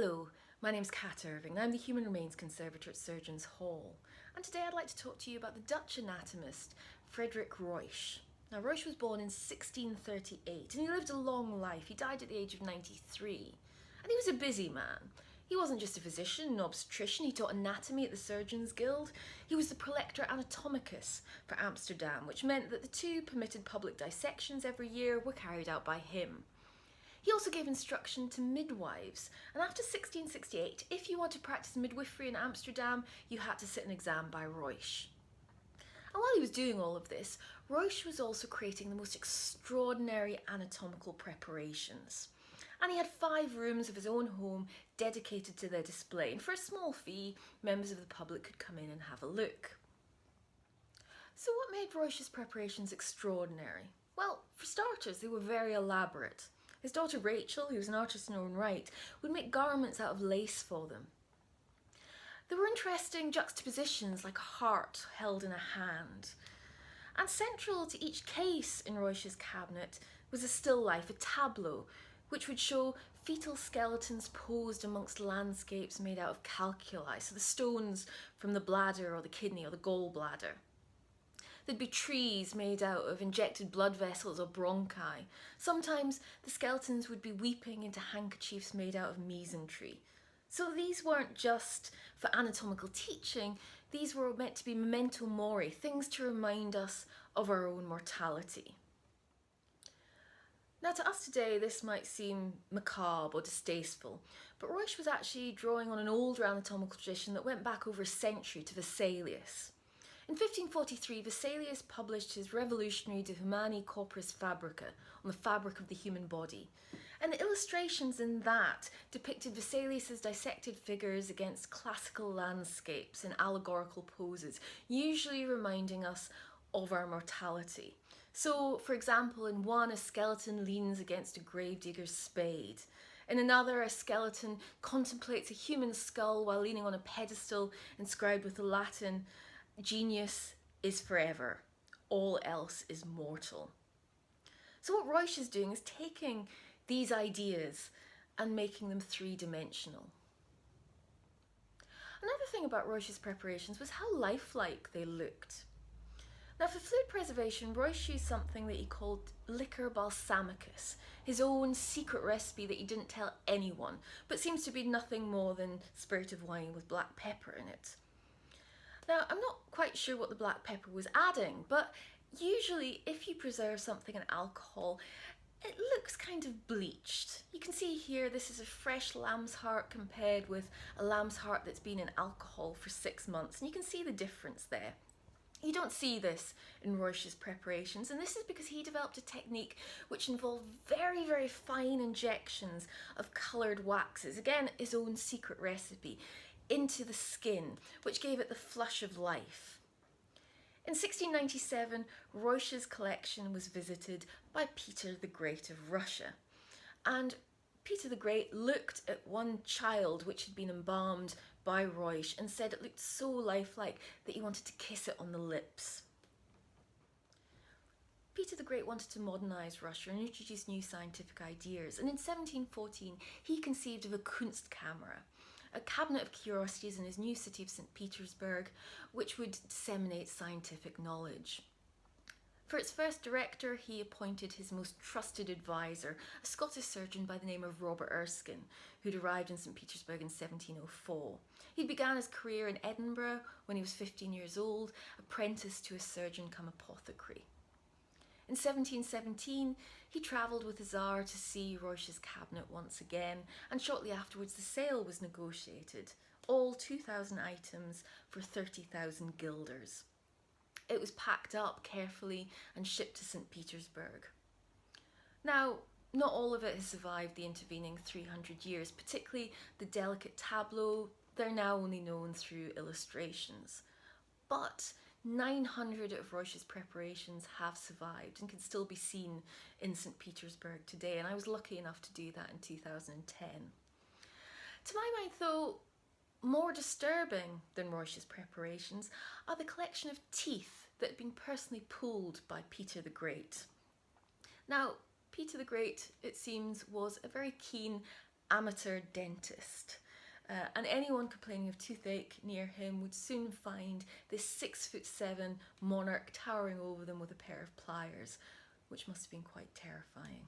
Hello, my name's Cat Irving and I'm the Human Remains Conservator at Surgeons' Hall. And today I'd like to talk to you about the Dutch anatomist Frederik Ruysch. Now Ruysch was born in 1638 and he lived a long life. He died at the age of 93. And he was a busy man. He wasn't just a physician, an obstetrician, he taught anatomy at the Surgeons' Guild. He was the Prolector Anatomicus for Amsterdam, which meant that the two permitted public dissections every year were carried out by him. He also gave instruction to midwives, and after 1668, if you wanted to practice midwifery in Amsterdam, you had to sit an exam by Ruysch. And while he was doing all of this, Ruysch was also creating the most extraordinary anatomical preparations. And he had 5 rooms of his own home dedicated to their display, and for a small fee, members of the public could come in and have a look. So what made Ruysch's preparations extraordinary? Well, for starters, they were very elaborate. His daughter Rachel, who was an artist in her own right, would make garments out of lace for them. There were interesting juxtapositions like a heart held in a hand. And central to each case in Ruysch's cabinet was a still life, a tableau, which would show fetal skeletons posed amongst landscapes made out of calculi, so the stones from the bladder or the kidney or the gallbladder. There'd be trees made out of injected blood vessels or bronchi. Sometimes the skeletons would be weeping into handkerchiefs made out of mesentery. So these weren't just for anatomical teaching, these were meant to be memento mori, things to remind us of our own mortality. Now to us today this might seem macabre or distasteful, but Ruysch was actually drawing on an older anatomical tradition that went back over a century to Vesalius. In 1543, Vesalius published his revolutionary De Humani Corporis Fabrica, on the fabric of the human body. And the illustrations in that depicted Vesalius's dissected figures against classical landscapes in allegorical poses, usually reminding us of our mortality. So, for example, in one, a skeleton leans against a gravedigger's spade. In another, a skeleton contemplates a human skull while leaning on a pedestal inscribed with the Latin, "Genius is forever, all else is mortal." So what Ruysch is doing is taking these ideas and making them 3-dimensional. Another thing about Ruysch's preparations was how lifelike they looked. Now for fluid preservation, Ruysch used something that he called liquor balsamicus, his own secret recipe that he didn't tell anyone, but seems to be nothing more than spirit of wine with black pepper in it. Now, I'm not quite sure what the black pepper was adding, but usually if you preserve something in alcohol, it looks kind of bleached. You can see here this is a fresh lamb's heart compared with a lamb's heart that's been in alcohol for 6 months, and you can see the difference there. You don't see this in Ruysch's preparations, and this is because he developed a technique which involved very, very fine injections of coloured waxes, again his own secret recipe, into the skin, which gave it the flush of life. In 1697, Ruysch's collection was visited by Peter the Great of Russia, and Peter the Great looked at one child which had been embalmed by Ruysch and said it looked so lifelike that he wanted to kiss it on the lips. Peter the Great wanted to modernise Russia and introduce new scientific ideas, and in 1714 he conceived of a Kunstkamera, a cabinet of curiosities in his new city of St. Petersburg, which would disseminate scientific knowledge. For its first director, he appointed his most trusted advisor, a Scottish surgeon by the name of Robert Erskine, who'd arrived in St. Petersburg in 1704. He began his career in Edinburgh when he was 15 years old, apprenticed to a surgeon come apothecary. In 1717, he travelled with the Tsar to see Ruysch's cabinet once again, and shortly afterwards the sale was negotiated, all 2,000 items for 30,000 guilders. It was packed up carefully and shipped to St. Petersburg. Now, not all of it has survived the intervening 300 years, particularly the delicate tableau. They're now only known through illustrations. But 900 of Ruysch's preparations have survived and can still be seen in St. Petersburg today, and I was lucky enough to do that in 2010. To my mind though, more disturbing than Ruysch's preparations are the collection of teeth that had been personally pulled by Peter the Great. Now, Peter the Great, it seems, was a very keen amateur dentist. And anyone complaining of toothache near him would soon find this 6'7" monarch towering over them with a pair of pliers, which must have been quite terrifying.